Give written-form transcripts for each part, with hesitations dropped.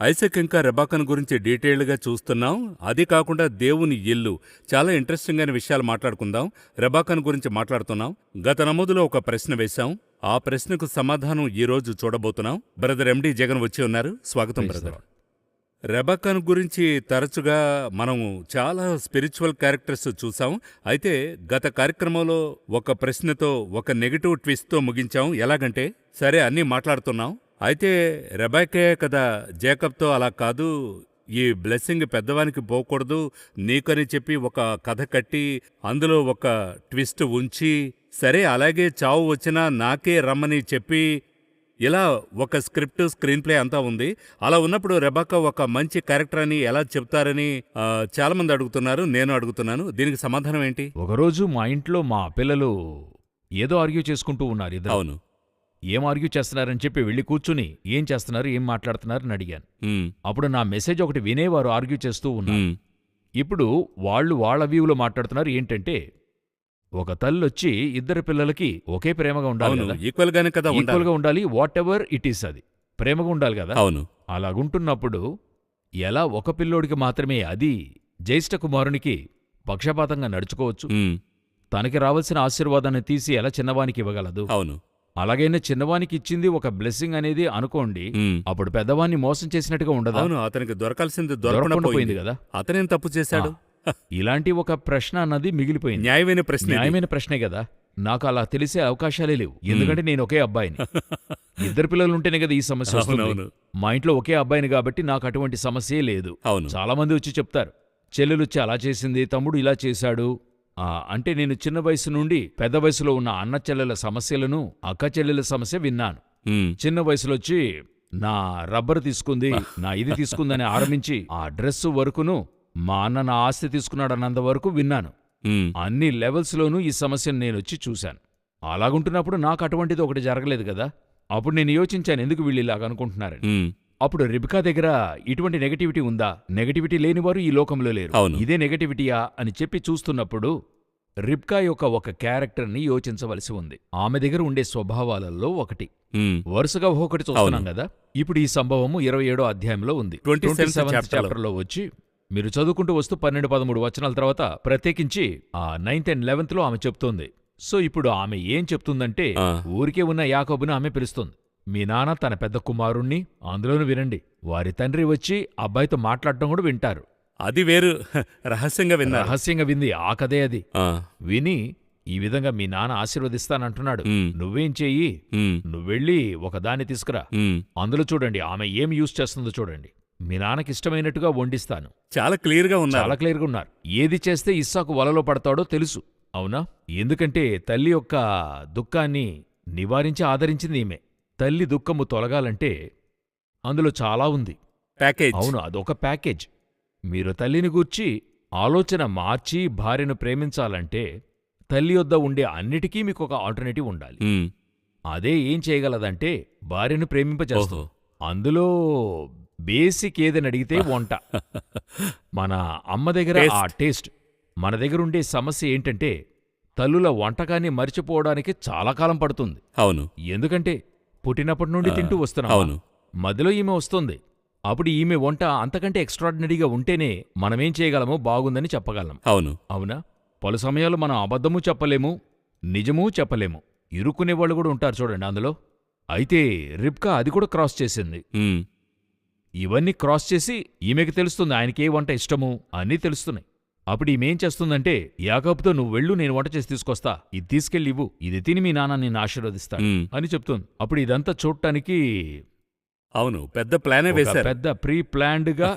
Isaac ఇంకా రెబాకన్ గురించి డీటెయిల్డ్గా చూస్తున్నాం. అది కాకుండా దేవుని ఇల్లు చాలా ఇంట్రెస్టింగ్ అయిన విషయాలు మాట్లాడుకుందాం. రెబాకన్ గురించి మాట్లాడుతున్నాం. గత నమోదులో ఒక ప్రశ్న వేశాం. ఆ ప్రశ్నకు సమాధానం ఈ రోజు చూడబోతున్నాం. బ్రదర్ ఎండి జగన్ వచ్చి ఉన్నారు. స్వాగతం బ్రదర్. రెబకాన్ గురించి తరచుగా మనం చాలా స్పిరిచువల్ క్యారెక్టర్స్ చూసాం. అయితే గత కార్యక్రమంలో ఒక ప్రశ్నతో ఒక నెగటివ్ ట్విస్ట్తో ముగించాం. ఎలాగంటే సరే అన్నీ మాట్లాడుతున్నాం. అయితే రెబెక్కా కదా జేకబ్తో అలా కాదు, ఈ బ్లెస్సింగ్ పెద్దవానికి పోకూడదు నీకని చెప్పి ఒక కథ కట్టి అందులో ఒక ట్విస్ట్ ఉంచి సరే అలాగే చావు వచ్చినా నాకే రమ్మని చెప్పి ఇలా ఒక స్క్రిప్ట్ స్క్రీన్ ప్లే అంతా ఉంది. అలా ఉన్నప్పుడు రెబెక్కా ఒక మంచి క్యారెక్టర్ అని ఎలా చెప్తారని చాలా మంది అడుగుతున్నారు. నేను అడుగుతున్నాను, దీనికి సమాధానం ఏంటి? ఒకరోజు మా ఇంట్లో మా పిల్లలు ఏదో ఆర్గ్యూ చేసుకుంటూ ఉన్నారు ఇద్దరు. అవును. ఏం ఆర్గ్యూ చేస్తున్నారని చెప్పి వెళ్ళి కూర్చుని ఏం చేస్తున్నారు ఏం మాట్లాడుతున్నారని అడిగాను. అప్పుడు నా మెసేజ్ ఒకటి వినేవారు ఆర్గ్యూ చేస్తూ ఉన్నారు. ఇప్పుడు వాళ్ళు వాళ్ళ వ్యూలో మాట్లాడుతున్నారు. ఏంటంటే ఒక తల్లొచ్చి ఇద్దరు పిల్లలకి ఒకే ప్రేమగా ఉండాలి కదా, ఈక్వల్గా ఉండాలి. వాట్ ఎవర్ ఇట్ ఈస్ అది ప్రేమగా ఉండాలి కదా. అవును. అలాగుంటున్నప్పుడు ఎలా ఒక పిల్లోడికి మాత్రమే అది జ్యేష్ఠ కుమారునికి పక్షపాతంగా నడుచుకోవచ్చు? తనకి రావాల్సిన ఆశీర్వాదాన్ని తీసి ఎలా చిన్నవానికి ఇవ్వగలదు? అవును. అలాగైనా చిన్నవానికి ఇచ్చింది ఒక బ్లెస్సింగ్ అనేది అనుకోండి, అప్పుడు పెద్దవాన్ని మోసం చేసినట్టుగా ఉండదా? అవును, అతనికి దొరకాల్సింది దొరకకుండా పోయింది కదా. అతనేం తప్పు చేశాడు? ఇలాంటి ఒక ప్రశ్న అన్నది మిగిలిపోయింది. న్యాయమైన ప్రశ్నే కదా. నాకు అలా తెలిసే అవకాశాలే లేవు. ఎందుకంటే నేను ఒకే అబ్బాయిని. ఇద్దరు పిల్లలుంటేనే కదా ఈ సమస్య వస్తుంది. మా ఇంట్లో ఒకే అబ్బాయిని కాబట్టి నాకు అటువంటి సమస్యే లేదు. చాలా మంది వచ్చి చెప్తారు, చెల్లెలొచ్చి అలా చేసింది, తమ్ముడు ఇలా చేశాడు. అంటే నేను చిన్న వయసు నుండి పెద్ద వయసులో ఉన్న అన్న చెల్లెల సమస్యలను, అక్క చెల్లెల సమస్య విన్నాను. చిన్న వయసులోచ్చి నా రబ్బరు తీసుకుంది, నా ఇది తీసుకుందని ఆరంభించి ఆ డ్రెస్సు వరకును మా అన్న నా ఆస్తి తీసుకున్నాడన్నంత వరకు విన్నాను. అన్ని లెవెల్స్లోనూ ఈ సమస్యను నేనొచ్చి చూశాను. అలాగుంటున్నప్పుడు నాకు అటువంటిది ఒకటి జరగలేదు కదా. అప్పుడు నేను యోచించాను, ఎందుకు వీళ్ళు ఇలాగనుకుంటున్నారని. అప్పుడు రిబ్కా దగ్గర ఇటువంటి నెగటివిటీ ఉందా? నెగటివిటీ లేనివారు ఈ లోకంలో లేరు. ఇదే నెగటివిటీయా అని చెప్పి చూస్తున్నప్పుడు రిబ్కా యొక్క ఒక క్యారెక్టర్ని యోచించవలసి ఉంది. ఆమె దగ్గర ఉండే స్వభావాలలో ఒకటి. వరుసగా ఒకటి చూస్తున్నాం కదా. ఇప్పుడు ఈ సంభవము 27వ అధ్యాయంలో ఉంది. 27th చాప్టర్లో వచ్చి మీరు చదువుకుంటూ వస్తూ 12-13 వచనాల తర్వాత ప్రత్యేకించి 9th and 11th ఆమె చెప్తోంది. సో ఇప్పుడు ఆమె ఏం చెప్తుందంటే, ఊరికే ఉన్న యాకోబును ఆమె పిలుస్తుంది. మీ నాన్న తన పెద్ద కుమారుణ్ణి, అందులోనూ వినండి, వారి తండ్రి వచ్చి అబ్బాయితో మాట్లాడటం కూడా వింటారు. అది వేరు. రహస్యంగా వింది ఆ కదే అది. విని ఈ విధంగా మీ నాన్న ఆశీర్వదిస్తానంటున్నాడు, నువ్వేం చెయ్యి, నువ్వెళ్ళి ఒకదాన్ని తీసుకురా, అందులో చూడండి ఆమె ఏం యూజ్ చేస్తుందో చూడండి, మీ నాన్నకిష్టమైనట్టుగా వండిస్తాను. చాలా క్లియర్గా ఉన్నారు. ఏది చేస్తే ఇస్సాకు వలలో పడతాడో తెలుసు. అవునా? ఎందుకంటే తల్లి యొక్క దుఃఖాన్ని నివారించి ఆదరించింది ఈమె. తల్లి దుఃఖము తొలగాలంటే అందులో చాలా ఉంది. అవును, అదొక ప్యాకేజ్. మీరు తల్లిని గూర్చి ఆలోచన మార్చి భార్యను ప్రేమించాలంటే తల్లి వద్ద ఉండే అన్నిటికీ మీకొక ఆల్టర్నేటివ్ ఉండాలి. అదే ఏం చేయగలదంటే భార్యను ప్రేమింపజేస్తుంది. అందులో బేసిక్ ఏదని అడిగితే వంట. మన అమ్మ దగ్గర ఆ టేస్ట్. మన దగ్గరుండే సమస్య ఏంటంటే తల్లుల వంటకాన్ని మర్చిపోవడానికి చాలా కాలం పడుతుంది. అవును. ఎందుకంటే పుట్టినప్పటి నుండి తింటూ వస్తున్నాం. మధ్యలో ఈమె వస్తుంది. అప్పుడు ఈమె వంట అంతకంటే ఎక్స్ట్రాడినరీగా ఉంటేనే మనమేం చేయగలమో బాగుందని చెప్పగలం. అవునా? పలు సమయాలు మనం అబద్ధమూ చెప్పలేము, నిజమూ చెప్పలేము. ఇరుక్కునేవాళ్ళు కూడా ఉంటారు చూడండి అందులో. అయితే రిబ్కా అది కూడా క్రాస్ చేసింది. ఇవన్నీ క్రాస్ చేసి ఈమెకి తెలుస్తుంది ఆయనకే వంట ఇష్టము అన్నీ తెలుస్తున్నాయి. అప్పుడు ఈమెం చేస్తుందంటే, యాకోబుతో నువ్వు వెళ్ళు, నేను వంట చేసి తీసుకొస్తా, ఇది తీసుకెళ్ళి ఇవ్వు, ఇది తిని మీ నాన్న నిన్ను ఆశీర్వదిస్తాడు అని చెప్తుంది. అప్పుడు ఇదంతా చూడటానికి పెద్ద ప్లానే వేశారు. పెద్ద ప్రీ ప్లాన్డ్ గా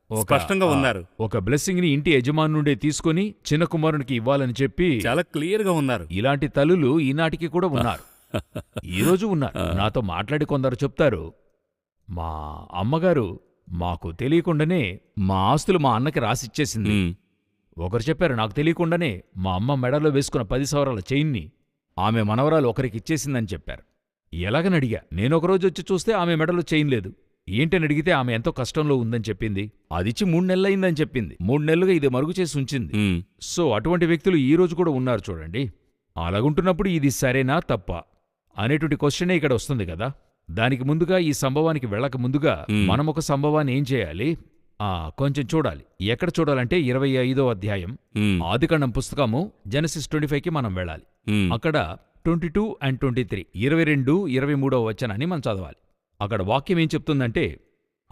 స్పష్టంగా ఉన్నారు. ఒక బ్లెస్సింగ్ ని ఇంటి యజమాని నుండే తీసుకుని చిన్న కుమారునికి ఇవ్వాలని చెప్పి చాలా క్లియర్ గా ఉన్నారు. ఇలాంటి తల్లులు ఈనాటికి కూడా ఉన్నారు, ఈరోజు ఉన్నారు. నాతో మాట్లాడి కొందరు చెప్తారు, మా అమ్మగారు మాకు తెలియకుండానే మా ఆస్తులు మా అన్నకి రాసిచ్చేసింది. ఒకరు చెప్పారు, నాకు తెలియకుండానే మా అమ్మ మెడలో వేసుకున్న 10 సవరాల చైన్ని ఆమె మనవరాలు ఒకరికి ఇచ్చేసిందని చెప్పారు. ఎలాగని అడిగా. నేనొకరోజు వచ్చి చూస్తే ఆమె మెడలో చైన్ లేదు. ఏంటని అడిగితే ఆమె ఎంతో కష్టంలో ఉందని చెప్పింది. అదిచ్చి 3 నెలలయిందని చెప్పింది. 3 నెలలుగా ఇది మరుగు చేసి ఉంచింది. సో అటువంటి వ్యక్తులు ఈ రోజు కూడా ఉన్నారు చూడండి. అలాగుంటున్నప్పుడు ఇది సరేనా తప్ప అనేటువంటి క్వశ్చనే ఇక్కడ వస్తుంది కదా. దానికి ముందుగా ఈ సంభవానికి వెళ్ళక ముందుగా మనం ఒక సంభవాన్ని ఏం చేయాలి? కొంచెం చూడాలి. ఎక్కడ చూడాలంటే 25వ అధ్యాయం ఆదికాండం పుస్తకము జెనసిస్ 25కి మనం వెళ్ళాలి. అక్కడ 22 and 23 22, 23వ వచనాన్ని మనం చదవాలి. అక్కడ వాక్యం ఏం చెప్తుందంటే,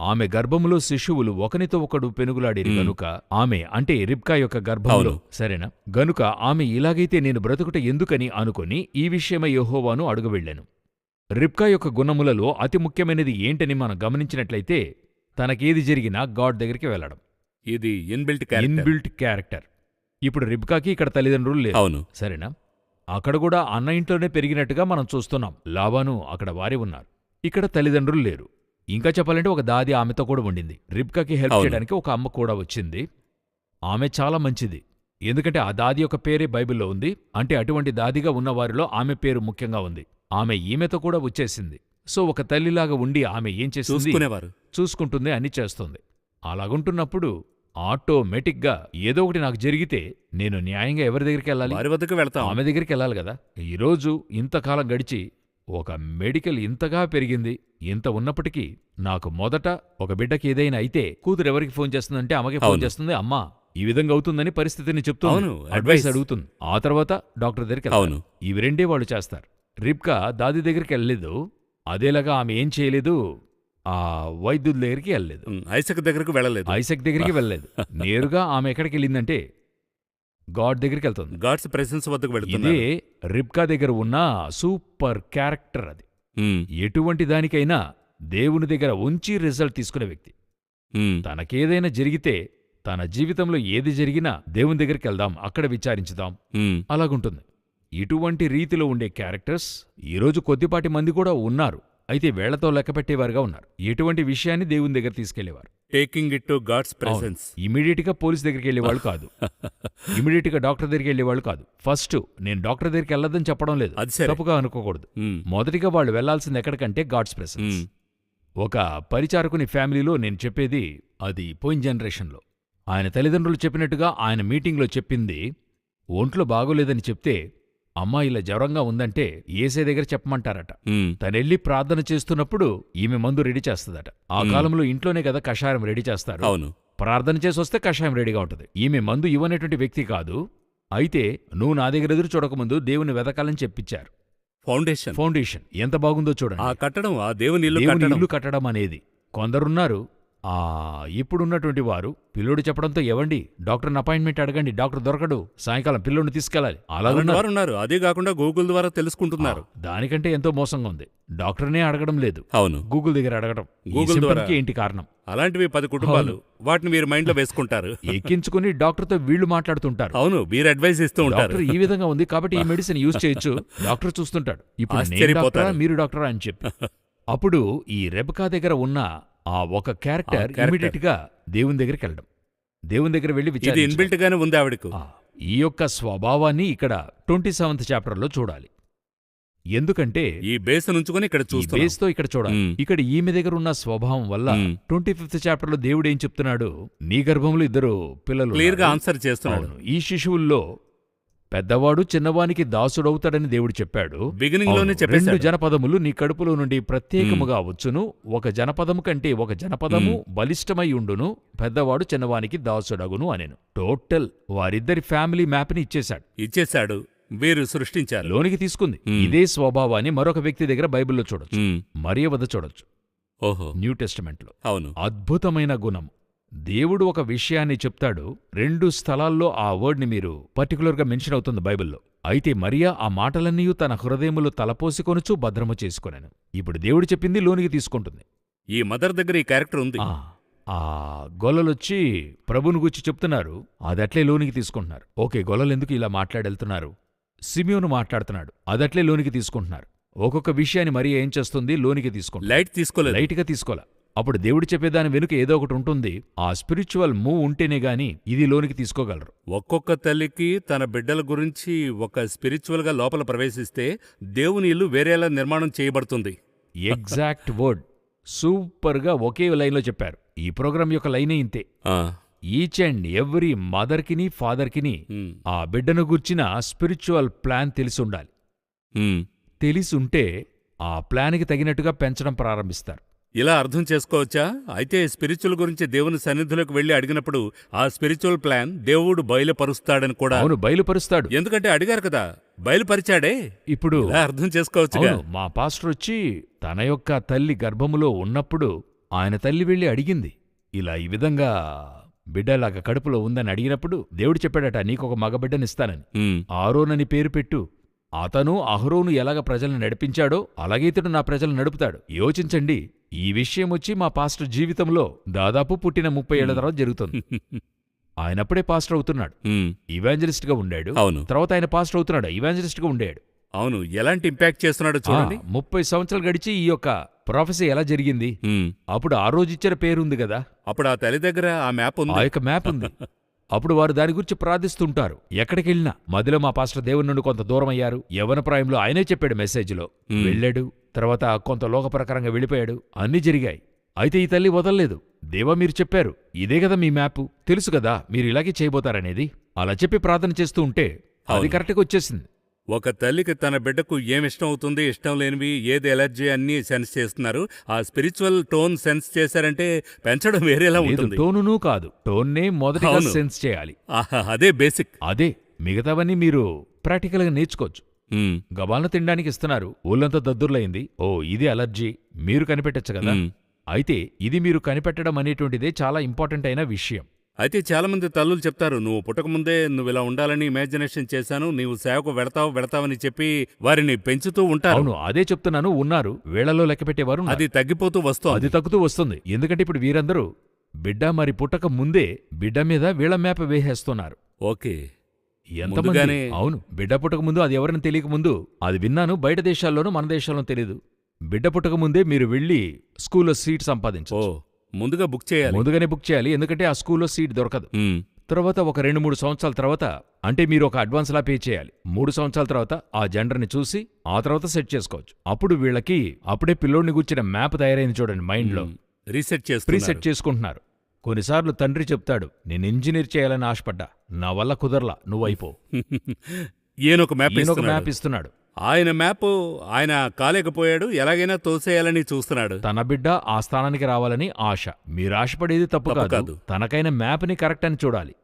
ఆమె గర్భములో శిశువులు ఒకనితో ఒకడు పెనుగులాడిరి గనుక ఆమె అంటే రిబ్కా యొక్క గర్భంలో, సరేనా, గనుక ఆమె ఇలాగైతే నేను బ్రతుకుట ఎందుకని అనుకుని ఈ విషయమై యెహోవాను అడుగు వెళ్ళాను. రిబ్కా యొక్క గుణములలో అతి ముఖ్యమైనది ఏంటని మనం గమనించినట్లయితే, తనకేది జరిగినా గాడ్ దగ్గరికి వెళ్ళడం. ఇది ఇన్బిల్ట్ క్యారెక్టర్. ఇప్పుడు రిబ్కాకి ఇక్కడ తల్లిదండ్రులు లేరు, అవును, సరేనా. అక్కడ కూడా అన్న ఇంట్లోనే పెరిగినట్టుగా మనం చూస్తున్నాం. లాబాను అక్కడ వారి ఉన్నారు. ఇక్కడ తల్లిదండ్రులు లేరు. ఇంకా చెప్పాలంటే ఒక దాది ఆమెతో కూడా ఉండింది. రిబ్కాకి హెల్ప్ చేయడానికి ఒక అమ్మ కూడా వచ్చింది. ఆమె చాలా మంచిది, ఎందుకంటే ఆ దాది యొక్క పేరే బైబిల్లో ఉంది. అంటే అటువంటి దాదిగా ఉన్నవారిలో ఆమె పేరు ముఖ్యంగా ఉంది. ఆమె ఈమెతో కూడా వచ్చేసింది. సో ఒక తల్లిలాగా ఉండి ఆమె ఏం చేస్తుంది? చూసుకుంటుంది, అన్ని చేస్తుంది. అలాగుంటున్నప్పుడు ఆటోమేటిక్గా ఏదో ఒకటి నాకు జరిగితే నేను న్యాయంగా ఎవరి దగ్గరికి వెళ్ళాలి? వారి వద్దకు వెళ్తాం. ఆమె దగ్గరికి వెళ్ళాలి కదా. ఈరోజు ఇంతకాలం గడిచి ఒక మెడికల్ ఇంతగా పెరిగింది. ఇంత ఉన్నప్పటికీ నాకు మొదట ఒక బిడ్డకి ఏదైనా అయితే కూతురు ఎవరికి ఫోన్ చేస్తుందంటే అమ్మకి ఫోన్ చేస్తుంది. అమ్మా ఈ విధంగా అవుతుందని పరిస్థితిని చెప్తుంది, అడ్వైస్ అడుగుతుంది. ఆ తర్వాత డాక్టర్ దగ్గరికి వెళ్ళాలి. ఇవి రెండే వాళ్ళు చేస్తారు. రిబ్కా దాది దగ్గరికి వెళ్ళలేదు. అదేలాగా ఆమె ఏం చేయలేదు, ఆ వైద్యుల దగ్గరికి వెళ్ళలేదు, ఐసక్ దగ్గరకు వెళ్ళలేదు. నేరుగా ఆమె ఎక్కడికి వెళ్ళిందంటే గాడ్ దగ్గరికి వెళ్తుంది. గాడ్స్ ప్రెసెన్స్ వద్దకు వెళ్తుంది. ఇదే రిబ్కా దగ్గర ఉన్న సూపర్ క్యారెక్టర్. అది ఎటువంటి దానికైనా దేవుని దగ్గర ఉంచి రిజల్ట్ తీసుకునే వ్యక్తి. తనకేదైనా జరిగితే, తన జీవితంలో ఏది జరిగినా దేవుని దగ్గరికి వెళ్దాం, అక్కడ విచారించుదాం, అలాగుంటుంది. ఇటువంటి రీతిలో ఉండే క్యారెక్టర్స్ ఈరోజు కొద్దిపాటి మంది కూడా ఉన్నారు. అయితే వేళ్లతో లెక్కపెట్టేవారుగా ఉన్నారు. ఎటువంటి విషయాన్ని దేవుని దగ్గర తీసుకెళ్లేవారు. Taking it to God's presence. Immediate గా పోలీస్ దగ్గరికి వెళ్ళేవాళ్ళు కాదు, ఇమీడియట్ గా డాక్టర్ దగ్గరికి వెళ్ళేవాళ్ళు కాదు. ఫస్ట్ నేను డాక్టర్ దగ్గరికి వెళ్ళదని చెప్పడం లేదు, తప్పుగా అనుకోకూడదు. మొదటిగా వాళ్ళు వెళ్లాల్సింది ఎక్కడికంటే గాడ్స్ ప్రెసెన్స్. ఒక పరిచారకుని ఫ్యామిలీలో నేను చెప్పేది అది పోయిన జనరేషన్లో. ఆయన తల్లిదండ్రులు చెప్పినట్టుగా ఆయన మీటింగ్లో చెప్పింది, ఒంట్లో బాగోలేదని చెప్తే అమ్మా ఇలా జ్వరంగా ఉందంటే ఏసై దగ్గర చెప్పమంటారట. తనెళ్ళి ప్రార్థన చేస్తున్నప్పుడు ఈమె మందు రెడీ చేస్తుందట. ఆ కాలంలో ఇంట్లోనే కదా కషాయం రెడీ చేస్తారు. ప్రార్థన చేసి వస్తే కషాయం రెడీగా ఉంటుంది. ఈమె మందు ఇవ్వనేటువంటి వ్యక్తి కాదు. అయితే నువ్వు నా దగ్గర ఎదురు చూడకముందు దేవుని వెతకాలని చెప్పించారు. ఫౌండేషన్ ఎంత బాగుందో చూడండి. ఆ కట్టడం, ఆ దేవుని ఇల్లు కట్టడం అనేది. కొందరున్నారు ఇప్పుడున్నటువంటి వారు పిల్లోడు చెప్పడంతో ఎవండి డాక్టర్ని అపాయింట్మెంట్ అడగండి, డాక్టర్ దొరకడు, సాయంకాలం పిల్లోడిని తీసుకెళ్లాలి, అలా ఉన్నారు. అదే కాకుండా గూగుల్ ద్వారా తెలుసుకుంటున్నారు. దానికంటే ఎంతో మోసంగా ఉంది. డాక్టర్నే అడగడం లేదు, అవును, గూగుల్ దగ్గర అడగడం. గూగుల్ ద్వారా ఏంటి కారణం? అలాంటివి 10 కుటుంబాలు వాటిని మీరు మైండ్ లో వేసుకుంటారు. ఎక్కించుకుని డాక్టర్తో వీళ్ళు మాట్లాడుతుంటారు. అవును, మీరు అడ్వైస్ ఇస్తూ ఉంటారు. ఈ విధంగా ఉంది కాబట్టి ఈ మెడిసిన్ యూజ్ చేయొచ్చు. డాక్టర్ చూస్తుంటాడు, ఇప్పుడు మీరు డాక్టరా అని చెప్పి. అప్పుడు ఈ రెబకా దగ్గర ఉన్న ఆ ఒక క్యారెక్టర్ ఇమీడియట్ గా దేవుని దగ్గరికి వెళ్ళడం, దేవుని దగ్గర వెళ్లి ఇన్బిల్ట్ గానే ఉంది ఆవిడకు. ఈ యొక్క స్వభావాన్ని ఇక్కడ 27th చాప్టర్లో చూడాలి. ఎందుకంటే ఈ బేస్ నుంచుకొని ఇక్కడ చూస్తాం, బేస్ తో ఇక్కడ చూడాలి. ఇక్కడ ఈమె దగ్గర ఉన్న స్వభావం వల్ల 25th చాప్టర్లో దేవుడు ఏం చెప్తున్నాడు? నీ గర్భంలో 2 పిల్లలు. క్లియర్ గా ఆన్సర్ చేస్తున్నాడు. ఈ శిశువుల్లో పెద్దవాడు చిన్నవానికి దాసుడవుతాడని దేవుడు చెప్పాడు. బిగినింగ్ లోనే చెప్పేశాడు. 2 జనపదములు నీ కడుపులో నుండి ప్రత్యేకముగా వచ్చును, ఒక జనపదము కంటే ఒక జనపదము బలిష్టమై ఉండును, పెద్దవాడు చిన్నవానికి దాసుడగును అనెను. టోటల్ వారిద్దరి ఫ్యామిలీ మ్యాప్ ని ఇచ్చేశాడు. వీరు సృష్టించారు, లోనికి తీసుకుంది. ఇదే స్వభావాన్ని మరొక వ్యక్తి దగ్గర బైబిల్లో చూడొచ్చు, మరియ వద్ద చూడొచ్చు. న్యూ టెస్టిమెంట్ లో. అవును, అద్భుతమైన గుణం. దేవుడు ఒక విషయాన్ని చెప్తాడు, 2 స్థలాల్లో ఆ వర్డ్ని మీరు పర్టికులర్గా మెన్షన్ అవుతుంది బైబిల్లో. అయితే మరియా ఆ మాటలన్నీ తన హృదయములో తలపోసికొనుచు భద్రము చేసుకొనెను. ఇప్పుడు దేవుడు చెప్పింది లోనికి తీసుకుంటుంది. ఈ మదర్ దగ్గర ఈ క్యారెక్టర్ ఉంది. ఆ గొల్లలొచ్చి ప్రభుని గురించి చెప్తున్నారు, అదట్లే లోనికి తీసుకుంటున్నారు. ఓకే, గొల్లలు ఎందుకు ఇలా మాట్లాడెళ్తున్నారు? సిమియోను మాట్లాడుతున్నాడు, అదట్లే లోనికి తీసుకుంటున్నారు. ఒక్కొక్క విషయాన్ని మరియా ఏం చేస్తుంది? లోనికి తీసుకుంటుంది. లైట్గా తీసుకోలే. అప్పుడు దేవుడు చెప్పేదాని వెనుక ఏదో ఒకటి ఉంటుంది. ఆ స్పిరిచువల్ మూవ్ ఉంటేనే గాని ఇది లోనికి తీసుకోగలరు. ఒక్కొక్క తల్లికి తన బిడ్డల గురించి ఒక స్పిరిచువల్ గా లోపల ప్రవేశిస్తే దేవుని ఇల్లు వేరేలా నిర్మాణం చేయబడుతుంది. ఎగ్జాక్ట్ వర్డ్ సూపర్ గా ఒకే లైన్లో చెప్పారు. ఈ ప్రోగ్రాం యొక్క లైనే ఇంతే. ఈచ్ అండ్ ఎవ్రీ మదర్కిని ఫాదర్కిని ఆ బిడ్డను గూర్చిన స్పిరిచువల్ ప్లాన్ తెలిసి ఉండాలి. తెలిసుంటే ఆ ప్లాన్కి తగినట్టుగా పెంచడం ప్రారంభిస్తారు. ఇలా అర్థం చేసుకోవచ్చా? అయితే స్పిరిచువల్ గురించి దేవుని సన్నిధిలోకి వెళ్లి అడిగినప్పుడు ఆ స్పిరిచువల్ ప్లాన్ దేవుడు బయలుపరుస్తాడని కూడా. అవును, బయలుపరుస్తాడు. ఎందుకంటే అడిగారు కదా, బయలుపరిచాడే. ఇప్పుడు ఇలా అర్థం చేసుకోవచ్చుగా. అవును, మా పాస్టర్ వచ్చి తన యొక్క తల్లి గర్భములో ఉన్నప్పుడు ఆయన తల్లి వెళ్ళి అడిగింది, ఇలా ఈ విధంగా బిడ్డలాగా కడుపులో ఉందని అడిగినప్పుడు దేవుడు చెప్పాడట, నీకొక మగబిడ్డనిస్తానని, ఉమ్, ఆరోనని పేరు పెట్టు. అతను అహరోను ఎలాగ ప్రజలను నడిపించాడో అలాగే ఇతడు నా ప్రజలను నడుపుతాడు. యోచించండి, ఈ విషయం వచ్చి మా పాస్టర్ జీవితంలో దాదాపు పుట్టిన 30 ఏళ్ల తర్వాత జరుగుతుంది. ఆయనప్పుడే పాస్టర్ అవుతున్నాడు, ఉమ్, ఇవాంజలిస్ట్ గా ఉండాడు. అవును తర్వాత ఆయన పాస్టర్ అవుతున్నాడు, ఇవాంజలిస్ట్ గా ఉండాడు. అవును, ఎలాంటి ఇంపాక్ట్ చేస్తున్నాడో చూడండి. 30 సంవత్సరాలు గడిచి ఈ యొక్క ప్రొఫెసీ ఎలా జరిగింది? ఉమ్, అప్పుడు ఆ రోజు ఇచ్చిన పేరుంది కదా, అప్పుడు ఆ తల్లి దగ్గర ఆ మ్యాప్ ఆ ఉంది. యొక్క మ్యాప్ ఉంది. అప్పుడు వారు దాని గురించి ప్రార్థిస్తుంటారు. ఎక్కడికెళ్ళినా మధ్యలో మా పాస్టర్ దేవుని నుండి కొంత దూరం అయ్యారు. యవ్వన ప్రాయంలో ఆయనే చెప్పాడు మెసేజ్లో, వెళ్ళాడు. తర్వాత కొంత లోకప్రకారంగా వెళ్ళిపోయాడు. అన్నీ జరిగాయి. అయితే ఈ తల్లి వదల్లేదు. దేవా, మీరు చెప్పారు, ఇదే కదా మీ మ్యాపు, తెలుసు కదా మీరు ఇలాగే చేయబోతారనేది. అలా చెప్పి ప్రార్థన చేస్తూ ఉంటే అది అవును. కరెక్ట్గా వచ్చేసింది. ఒక తల్లికి తన బిడ్డకు ఏమిష్టం అవుతుంది, ఇష్టం లేనివి, ఏది ఎలర్జీ అన్నీ సెన్స్ చేస్తున్నారు. ఆ స్పిరిచువల్ టోన్ సెన్స్ చేశారంటే పెంచడం వేరేలా లేదు, ఉంటుంది. టోనును కాదు, టోన్నే మొదటిగా అవును. సెన్స్ చేయాలి. ఆహా, అదే బేసిక్. అదే మిగతావన్నీ మీరు ప్రాక్టికల్గా నేర్చుకోవచ్చు. ఉమ్, గబాలను తినడానికి ఇస్తున్నారు, ఊళ్ళంతా దద్దుర్లైంది. ఓ, ఇది అలర్జీ, మీరు కనిపెట్టచ్చు కదా. ఉమ్. అయితే ఇది మీరు కనిపెట్టడం అనేటువంటిదే చాలా ఇంపార్టెంట్ అయిన విషయం. అయితే చాలా మంది తల్లులు చెప్తారు, నువ్వు పుట్టకముందే నువ్వు ఇలా ఉండాలని ఇమాజినేషన్ చేశాను, నీవు సేవకు వెడతావని చెప్పి వారిని పెంచుతూ ఉంటారు. అవును, అదే చెప్తున్నాను. ఉన్నారు, వేళలో లెక్కపెట్టేవారు ఉన్నారు. అది తగ్గిపోతూ అది వస్తోంది. తగ్గుతూ వస్తుంది. ఎందుకంటే ఇప్పుడు వీరందరూ బిడ్డ మరి పుట్టక ముందే బిడ్డ మీద వీళ్ళ మేప వేసేస్తున్నారు. ఓకే, ఎంతమంది? ముందుగానే. అవును, బిడ్డ పుట్టక ముందు అది ఎవరిని తెలియక ముందు, అది విన్నాను, బయట దేశాల్లోనూ మన దేశాల్లోనూ తెలీదు. బిడ్డ పుట్టక ముందే మీరు వెళ్ళి స్కూల్లో సీట్ ఓ, సంపాదించవచ్చు. ముందుగా బుక్ చేయాలి. ముందుగానే బుక్ చేయాలి, ఎందుకంటే ఆ స్కూల్లో సీట్ దొరకదు. ఉమ్, తర్వాత ఒక 2-3 సంవత్సరాల తర్వాత, అంటే మీరు ఒక అడ్వాన్స్లా పే చేయాలి. 3 సంవత్సరాల తర్వాత ఆ జెండర్ని చూసి ఆ తర్వాత సెట్ చేసుకోవచ్చు. అప్పుడు వీళ్ళకి అప్పుడే పిల్లోడిని కూర్చిన మ్యాప్ తయారైంది చూడండి మైండ్లో. రీసెట్ ప్రీసెట్ చేస్తున్నారు. చేసుకుంటున్నారు. కొన్నిసార్లు తండ్రి చెప్తాడు, నేను ఇంజనీర్ చేయాలని ఆశపడ్డా, నా వల్ల కుదరలా, నువ్వైపో. ఈయనొక మ్యాప్ ఈయనొక ఇస్తున్నాడు. మ్యాప్ ఇస్తున్నాడు. ఆయన మ్యాప్ ఆయన కాలేకపోయాడు, ఎలాగైనా తోసేయాలని చూస్తున్నాడు. తన బిడ్డ ఆ స్థానానికి రావాలని ఆశ. మీరు ఆశపడేది తప్పు తప్పు కాదు. కాదు. తనకైన మ్యాప్ని కరెక్ట్ అని చూడాలి.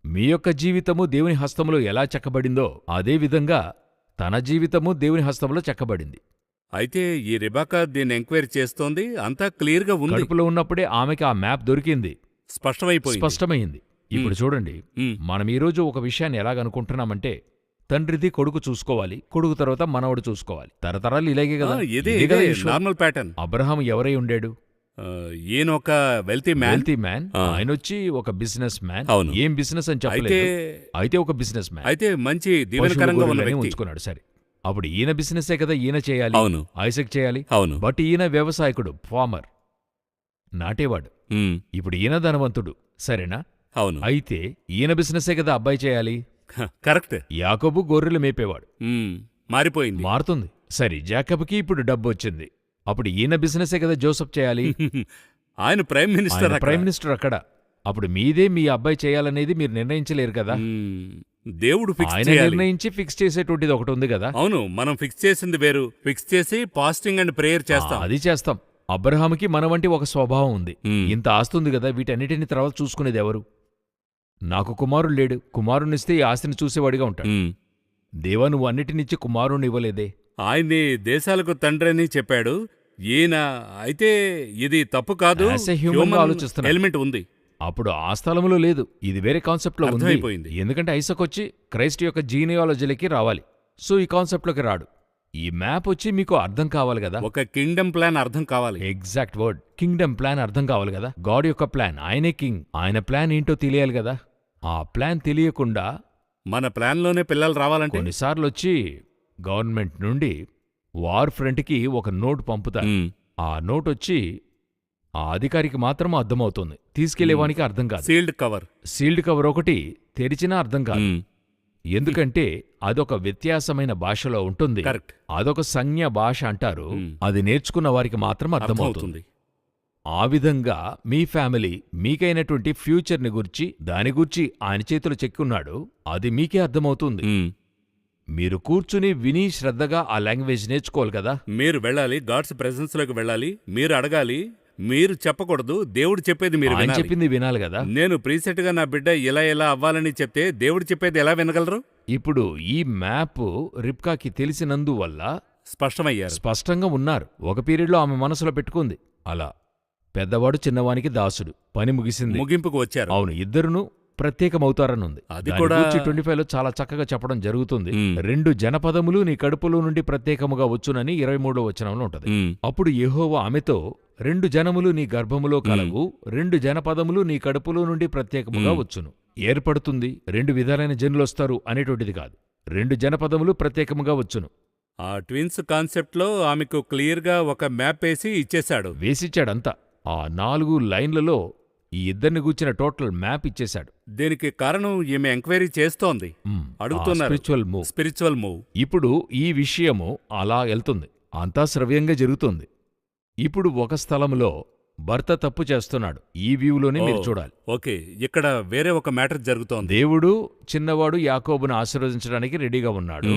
మీ యొక్క జీవితము దేవుని హస్తములో ఎలా చెక్కబడిందో అదే విధంగా తన జీవితము దేవుని హస్తంలో చెక్కబడింది. అయితే ఈ రిబాకా దీన్ని ఎంక్వైరీ చేస్తోంది, అంతా క్లియర్గా ఉంది, కడుపులో ఉన్నప్పుడే ఆమెకి ఆ మ్యాప్ దొరికింది, స్పష్టమైపోయింది. స్పష్టమైంది. ఇప్పుడు చూడండి, ఉమ్, మనం ఈరోజు ఒక విషయాన్ని ఎలాగనుకుంటున్నామంటే, తండ్రిది కొడుకు చూసుకోవాలి, కొడుకు తర్వాత మనవడు చూసుకోవాలి. తరతరాలు ఇలాగే ఆ, కదా. ఇదే ఇదే కదా ఇదే issue. Normal pattern. అబ్రహాం ఎవరై ఉండాడు? ఈయన ఒక వెల్తీ మ్యాన్. Wealthy man. ఆ. ఆయనొచ్చి ఒక బిజినెస్ మ్యాన్. అవును. ఏం బిజినెస్ అని అయితే చెప్పలేదు. అయితే ఒక బిజినెస్ మ్యాన్. అయితే మంచి పశువులు, దీవెనకరంగా ఉన్న గొర్రెలని వ్యక్తి. ఉంచుకున్నాడు. సరే, అప్పుడు ఈయన బిజినెసే కదా ఈయన చేయాలి. అవును ఐసక్ చేయాలి. అవును. బట్ ఈయన వ్యవసాయకుడు, ఫార్మర్, నాటేవాడు. ఉమ్, ఇప్పుడు ఈయన ధనవంతుడు, సరేనా? అవును. అయితే ఈయన బిజినెసే కదా అబ్బాయి చేయాలి. కరెక్ట్. యాకోబు గొర్రెలు మేపేవాడు. ఉమ్, మారిపోయింది. మారుతుంది. సరే, జాకబ్కి ఇప్పుడు డబ్బు వచ్చింది. అప్పుడు ఈయన బిజినెసే కదా జోసెఫ్ చేయాలి. ఆయన ప్రైమ్ మినిస్టర్ ఆయన అక్కడ. ప్రైమ్ మినిస్టర్ అక్కడ. అప్పుడు మీదే మీ అబ్బాయి చేయాలనేది మీరు నిర్ణయించలేరు కదా. ఉమ్, దేవుడు ఫిక్స్ ఆయన చేయాలి. నిర్ణయించి ఫిక్స్ చేసేటువంటిది ఒకటి ఉంది కదా. అవును, మనం ఫిక్స్ చేసింది వేరు. ఫిక్స్ చేసి ఫాస్టింగ్ అండ్ ప్రేయర్ చేస్తాం. అది చేస్తాం. అబ్రహాముకి మన వంటి ఒక స్వభావం ఉంది. ఉమ్, ఇంత ఆస్తుంది కదా, వీటన్నిటిని తర్వాత చూసుకునేది ఎవరు? నాకు కుమారుడు లేడు, కుమారునిస్తే ఈ ఆస్తిని చూసేవాడిగా ఉంటాడు. ఉమ్. దేవా, నువ్వు అన్నిటినిచ్చి కుమారుని ఇవ్వలేదే. ఆయన్ని దేశాలకు తండ్రి అని చెప్పాడు ఈయన. అయితే ఇది తప్పు కాదు, As a human గా హ్యూమన్ ఆలోచిస్తున్నాడు. ఎలిమెంట్ ఉంది. అప్పుడు ఆ స్థలంలో లేదు, ఇది వేరే కాన్సెప్ట్లో ఉంది. అర్థమైపోయింది. ఎందుకంటే ఐసక్ వచ్చి క్రైస్ట్ యొక్క జీనియాలజీలకి రావాలి. సో ఈ కాన్సెప్ట్లోకి రాడు. ఈ మ్యాప్ వచ్చి మీకు అర్థం కావాలి కదా. ఒక కింగ్డమ్ ప్లాన్ అర్థం కావాలి. ఎగ్జాక్ట్ వర్డ్, కింగ్డమ్ ప్లాన్ అర్థం కావాలి కదా. గాడ్ యొక్క ప్లాన్, ఆయనే కింగ్, ఆయన ప్లాన్ ఏంటో తెలియాలి కదా. ఆ ప్లాన్ తెలియకుండా మన ప్లాన్లోనే పిల్లలు రావాలంటే కొన్నిసార్లు వచ్చి గవర్నమెంట్ నుండి వార్ ఫ్రంట్కి ఒక నోట్ పంపుతారు. ఉమ్, ఆ నోట్ వచ్చి ఆ అధికారికి మాత్రం అర్థమవుతుంది, తీసుకెళ్లేవానికి అర్థం కాదు. Sealed cover. సీల్డ్ కవర్ ఒకటి తెరిచినా అర్థం కాదు. ఉమ్, ఎందుకంటే అదొక వ్యత్యాసమైన భాషలో ఉంటుంది. కరెక్ట్. అదొక సంజ్ఞ భాష అంటారు. ఉమ్. అది నేర్చుకున్న వారికి మాత్రం అర్థమవుతుంది. అర్థమవుతుంది. ఆ విధంగా మీ ఫ్యామిలీ మీకైనటువంటి ఫ్యూచర్ని గురించి, దాని గురించి ఆయన చేతులు చెక్కున్నాడు, అది మీకే అర్థమవుతుంది. ఉమ్, మీరు కూర్చుని విని శ్రద్ధగా ఆ లాంగ్వేజ్ నేర్చుకోవాలి కదా. మీరు వెళ్ళాలి, గాడ్స్ ప్రెజెన్స్లోకి వెళ్ళాలి, మీరు అడగాలి, మీరు చెప్పకూడదు, దేవుడు చెప్పేది మీరు ఆయన వినాలి. చెప్పింది వినాలి కదా. నేను ప్రీసెట్గా నా బిడ్డ ఇలా ఇలా అవ్వాలని చెప్తే దేవుడు చెప్పేది ఎలా వినగలరు? ఇప్పుడు ఈ మ్యాప్ రిబ్కాకి తెలిసినందువల్ల స్పష్టమయ్యారు. స్పష్టంగా ఉన్నారు. ఒక పీరియడ్లో ఆమె మనసులో పెట్టుకుంది అలా. పెద్దవాడు చిన్నవానికి దాసుడు, పని ముగిసింది, ముగింపుకు వచ్చారు. అవును, ఇద్దరును ప్రత్యేకమవుతారనుంది. అది కూడా 25లో చాలా చక్కగా చెప్పడం జరుగుతుంది. మ్. 2 జనపదములు నీ కడుపులో నుండి ప్రత్యేకముగా వచ్చునని 23వ వచనంలో ఉంటది. అప్పుడు యెహోవా ఆమెతో 2 జనములు నీ గర్భములో కలవు, 2 జనపదములు నీ కడుపులో నుండి ప్రత్యేకముగా వచ్చును. ఏర్పడుతుంది, 2 విధాలైన జనులొస్తారు అనేటువంటిది కాదు. 2 జనపదములు ప్రత్యేకముగా వచ్చును. ఆ ట్విన్స్ కాన్సెప్ట్లో ఆమెకు క్లియర్గా ఒక మ్యాప్ వేసి ఇచ్చేశాడు. వేసిచ్చాడంతా. ఆ 4 లైన్లలో ఈ ఇద్దరిని గూర్చిన టోటల్ మ్యాప్ ఇచ్చేశాడు. దీనికి కారణం ఈమె ఎంక్వైరీ చేస్తోంది, అడుగుతున్నారు. Spiritual move. ఇప్పుడు ఈ విషయము అలా వెళ్తుంది, అంతా శ్రవ్యంగా జరుగుతుంది. ఇప్పుడు ఒక స్థలంలో భర్త తప్పు చేస్తున్నాడు. ఈ వ్యూలోనే మీరు చూడాలి. ఓకే, ఇక్కడ వేరే ఒక మ్యాటర్ జరుగుతోంది. దేవుడు చిన్నవాడు యాకోబును ఆశీర్వదించడానికి రెడీగా ఉన్నాడు.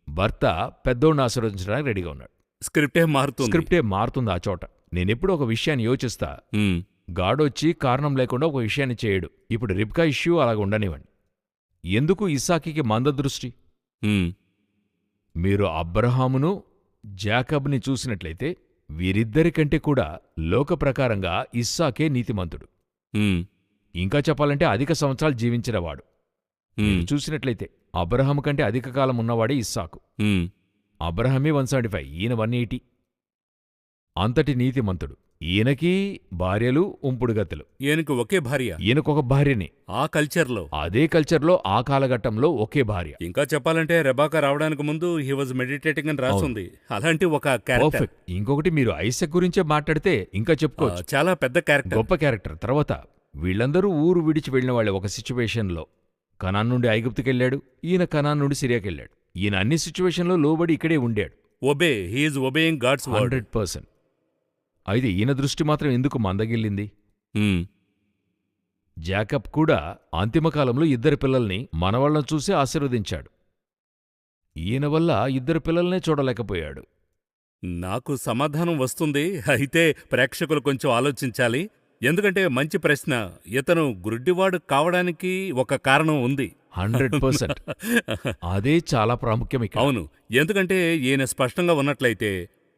భర్త పెద్దోడిని ఆశీర్వదించడానికి రెడీగా ఉన్నాడు. స్క్రిప్టే మారుతుంది ఆ చోట. నేనెప్పుడు ఒక విషయాన్ని యోచిస్తా, గాడొచ్చి కారణం లేకుండా ఒక విషయాన్ని చేయడు. ఇప్పుడు రిబ్కా ఇష్యూ అలాగ ఉండనివ్వండి. ఎందుకు ఇస్సాకికి మందదృష్టి? మీరు అబ్రహామును జాకబ్ని చూసినట్లయితే వీరిద్దరికంటే కూడా లోక ప్రకారంగా ఇస్సాకే నీతిమంతుడు. ఇంకా చెప్పాలంటే అధిక సంవత్సరాలు జీవించినవాడు. చూసినట్లయితే అబ్రహాము కంటే అధిక కాలం ఉన్నవాడే ఇస్సాకు. అబ్రహమే 175, ఈయన 180. అంతటి నీతిమంతుడు. ఈయనకి భార్యలు ఉంపుడుగత్తెలు. ఈయనకు ఒకే భార్య. ఈయనకొక భార్యని. ఆ కల్చర్లో, అదే కల్చర్లో, ఆ కాలఘట్టంలో ఒకే భార్య. ఇంకా చెప్పాలంటే రెబాకా రావడానికి ముందు హీ వాజ్ మెడిటేటింగ్ అని రాస్తుంది. అలాంటి ఒక క్యారెక్టర్. పర్ఫెక్ట్. ఇంకొకటి మీరు ఐసక్ గురించే మాట్లాడితే ఇంకా చెప్పుకోవచ్చు. చాలా పెద్ద క్యారెక్టర్, గొప్ప క్యారెక్టర్. తర్వాత వీళ్ళందరూ ఊరు విడిచి వెళ్ళిన వాళ్ళే ఒక సిచ్యువేషన్లో. కనాన్ నుండి ఐగుప్తుకెళ్ళాడు, ఈయన కనాన్ నుండి సిరియాకెళ్ళాడు. ఈయన అన్ని సిచ్యువేషన్లో లోబడి ఇక్కడే ఉండాడు. Obey, he is obeying God's word. 100%. అయితే ఈయన దృష్టి మాత్రం ఎందుకు మందగిల్లింది? జాకబ్ కూడా అంతిమకాలంలో 2 పిల్లల్ని మనవాళ్లను చూసి ఆశీర్వదించాడు. ఈయన వల్ల 2 పిల్లల్నే చూడలేకపోయాడు. నాకు సమాధానం వస్తుంది, అయితే ప్రేక్షకులు కొంచెం ఆలోచించాలి. ఎందుకంటే మంచి ప్రశ్న. ఇతను గుడ్డివాడు కావడానికి ఒక కారణం ఉంది. 100%. అదే చాలా ప్రాముఖ్యం ఇక్కడ. అవును, ఎందుకంటే ఈయన స్పష్టంగా ఉన్నట్లయితే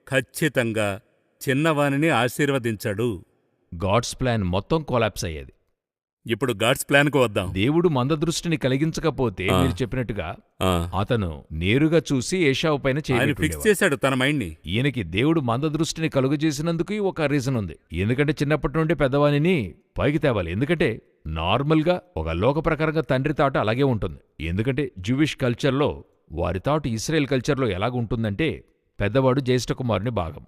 ఖచ్చితంగా చిన్నవానిని ఆశీర్వదించాడు. గాడ్స్ ప్లాన్ మొత్తం కొలాప్స్ అయ్యేది. ఇప్పుడు గాడ్స్ ప్లాన్కు వద్దాం. దేవుడు మందదృష్టిని కలిగించకపోతే మీరు చెప్పినట్టుగా అతను నేరుగా చూసి ఏషావు పైన ఫిక్స్ చేశాడు తన మైండ్ని. ఈయనకి దేవుడు మందదృష్టిని కలుగజేసినందుకు ఒక రీజన్ ఉంది. ఎందుకంటే చిన్నప్పటి నుండి పెద్దవానిని పైకి తేవాలి. ఎందుకంటే నార్మల్గా ఒక లోక ప్రకారంగా తండ్రి తాట అలాగే ఉంటుంది. ఎందుకంటే జూవిష్ కల్చర్లో, వారి తాట ఇస్రాయేల్ కల్చర్లో ఎలాగుంటుందంటే పెద్దవాడు జ్యేష్ఠకుమారుని భాగం,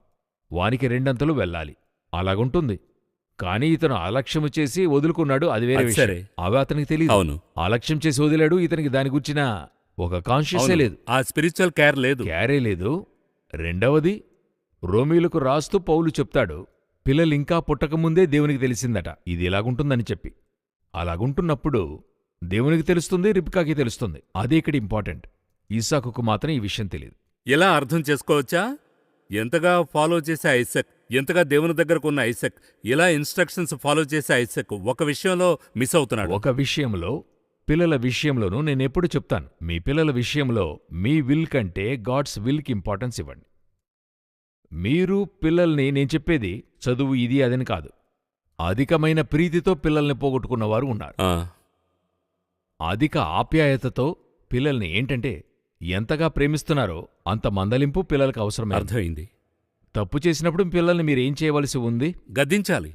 వానికి 2 అంతలు వెళ్ళాలి, అలాగుంటుంది. కానీ ఇతను అలక్ష్యము చేసి వదులుకున్నాడు, అది వేరే విషయం. అవి అతనికి తెలియదు. అవును, అలక్ష్యం చేసి వదిలాడు. ఇతనికి దాని గురించిన ఒక కాన్షియసే లేదు, ఆ స్పిరిచువల్ క్యారే లేదు. రెండవది, రోమీలకు రాస్తూ పౌలు చెప్తాడు, పిల్లలింకా పుట్టకముందే దేవునికి తెలిసిందట ఇది ఇలాగుంటుందని చెప్పి. అలాగుంటున్నప్పుడు దేవునికి తెలుస్తుంది, రిబ్కాకి తెలుస్తుంది. అదే ఇక్కడ ఇంపార్టెంట్. ఇస్సాకుకు మాత్రం ఈ విషయం తెలియదు. ఇలా అర్థం చేసుకోవచ్చా? ఎంతగా ఫాలో చేసే ఐసక్, ఎంతగా దేవుని దగ్గరకున్న ఐసక్, ఇలా ఇన్స్ట్రక్షన్స్ ఫాలో చేసే ఐసక్ ఒక విషయంలో మిస్ అవుతున్నాడు. ఒక విషయంలో, పిల్లల విషయంలోనూ నేనెప్పుడు చెప్తాను, మీ పిల్లల విషయంలో మీ విల్ కంటే గాడ్స్ విల్కి ఇంపార్టెన్స్ ఇవ్వండి. మీరు పిల్లల్ని, నేను చెప్పేది చదువు ఇది అదని కాదు, అధికమైన ప్రీతితో పిల్లల్ని పోగొట్టుకున్నవారు ఉన్నారు. అధిక ఆప్యాయతతో పిల్లల్ని ఏంటంటే ఎంతగా ప్రేమిస్తున్నారో అంత మందలింపు పిల్లలకు అవసరమే. అర్థమైంది. తప్పు చేసినప్పుడు పిల్లల్ని మీరేం చేయవలసి ఉంది? గద్దించాలి.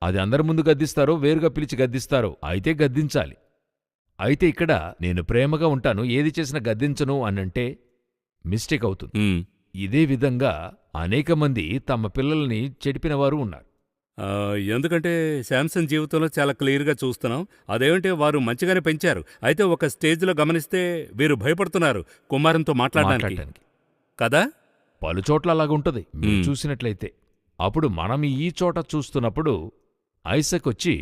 అది అందరి ముందు గద్దిస్తారో వేరుగా పిలిచి గద్దిస్తారో అయితే గద్దించాలి. అయితే ఇక్కడ నేను ప్రేమగా ఉంటాను, ఏది చేసినా గద్దించను అనంటే మిస్టేక్ అవుతుంది. ఇదే విధంగా అనేక మంది తమ పిల్లల్ని చెడిపినవారు ఉన్నారు. ఎందుకంటే శాంసన్ జీవితంలో చాలా క్లియర్గా చూస్తున్నాం. అదేమంటే వారు మంచిగానే పెంచారు, అయితే ఒక స్టేజ్లో గమనిస్తే వీరు భయపడుతున్నారు కుమారునితో మాట్లాడడానికి కదా. పలుచోట్ల అలాగుంటుంది మీరు చూసినట్లయితే. అప్పుడు మనం ఈ చోట చూస్తున్నప్పుడు ఐసక్ వచ్చి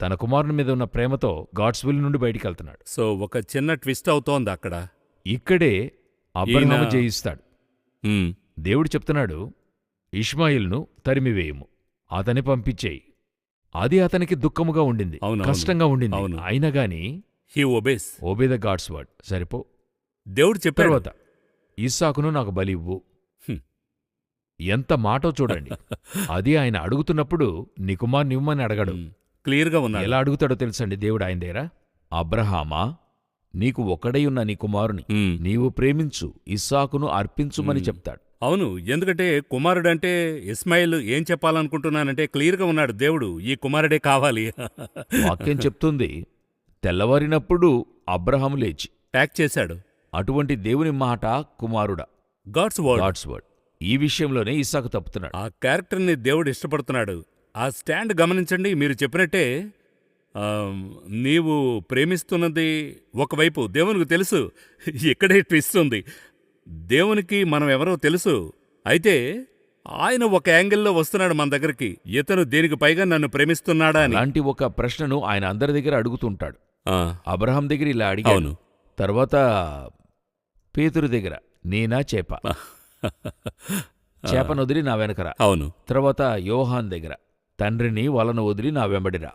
తన కుమారుని మీద ఉన్న ప్రేమతో గాడ్స్ విల్ నుండి బయటికి వెళ్తున్నాడు. సో ఒక చిన్న ట్విస్ట్ అవుతోంది అక్కడ. ఇక్కడే అబ్రహాము ఈయన- జయిస్తాడు. ఉమ్, దేవుడు చెప్తున్నాడు, ఇష్మాయిల్ను తరిమివేయము, అతని పంపించేయి. అది అతనికి దుఃఖముగా ఉండింది, అవును, కష్టంగా ఉండింది. అవును. అయినా గాని he obeys. Obey the God's word, సరిపో. దేవుడు చెప్పాడు. తర్వాత ఇస్సాకును నాకు బలి ఇవ్వు. హ్మ్. ఎంత మాటో చూడండి. అది ఆయన అడుగుతున్నప్పుడు నీ కుమారుని ఇవ్వమని అడగడు. క్లియర్గా ఉన్నాడు. ఎలా అడుగుతాడో తెలుసండి దేవుడు ఆయన దగ్గర? అబ్రహామా, నీకు ఒక్కడై ఉన్న నీ కుమారుని ఉమ్, నీవు ప్రేమించు, ఇస్సాకును అర్పించుమని చెప్తాడు. అవును. ఎందుకంటే కుమారుడంటే ఇస్మాయిల్ ఏం చెప్పాలనుకుంటున్నానంటే క్లియర్గా ఉన్నాడు దేవుడు, ఈ కుమారుడే కావాలి. వాక్యం చెప్తుంది, తెల్లవారినప్పుడు అబ్రహాము లేచి. ప్యాక్ చేశాడు. అటువంటి దేవుని మాట కుమారుడా, గాడ్స్ వర్డ్. God's word. ఈ విషయంలోనే ఇస్సాకు తప్పుతున్నాడు. ఆ క్యారెక్టర్ని దేవుడు ఇష్టపడుతున్నాడు. ఆ స్టాండ్ గమనించండి. మీరు చెప్పినట్టే ఆ, నీవు ప్రేమిస్తున్నది ఒకవైపు దేవునికి తెలుసు. ఇక్కడే ట్విస్ట్ ఉంది. దేవునికి మనం ఎవరో తెలుసు. అయితే ఆయన ఒక యాంగిల్లో వస్తున్నాడు మన దగ్గరికి, ఇతను దేనికి పైగా నన్ను ప్రేమిస్తున్నాడా అని. అలాంటి ఒక ప్రశ్నను ఆయన అందరి దగ్గర అడుగుతుంటాడు. ఆ, అబ్రహాం దగ్గర ఇలా అడిగాడు. అవును. తర్వాత పేతురు దగ్గర, నేనా చేప, చేపను వదిలి నా వెనకరా. అవును. తర్వాత యోహాన్ దగ్గర, తండ్రిని వలను వదిలి నా వెంబడిరా.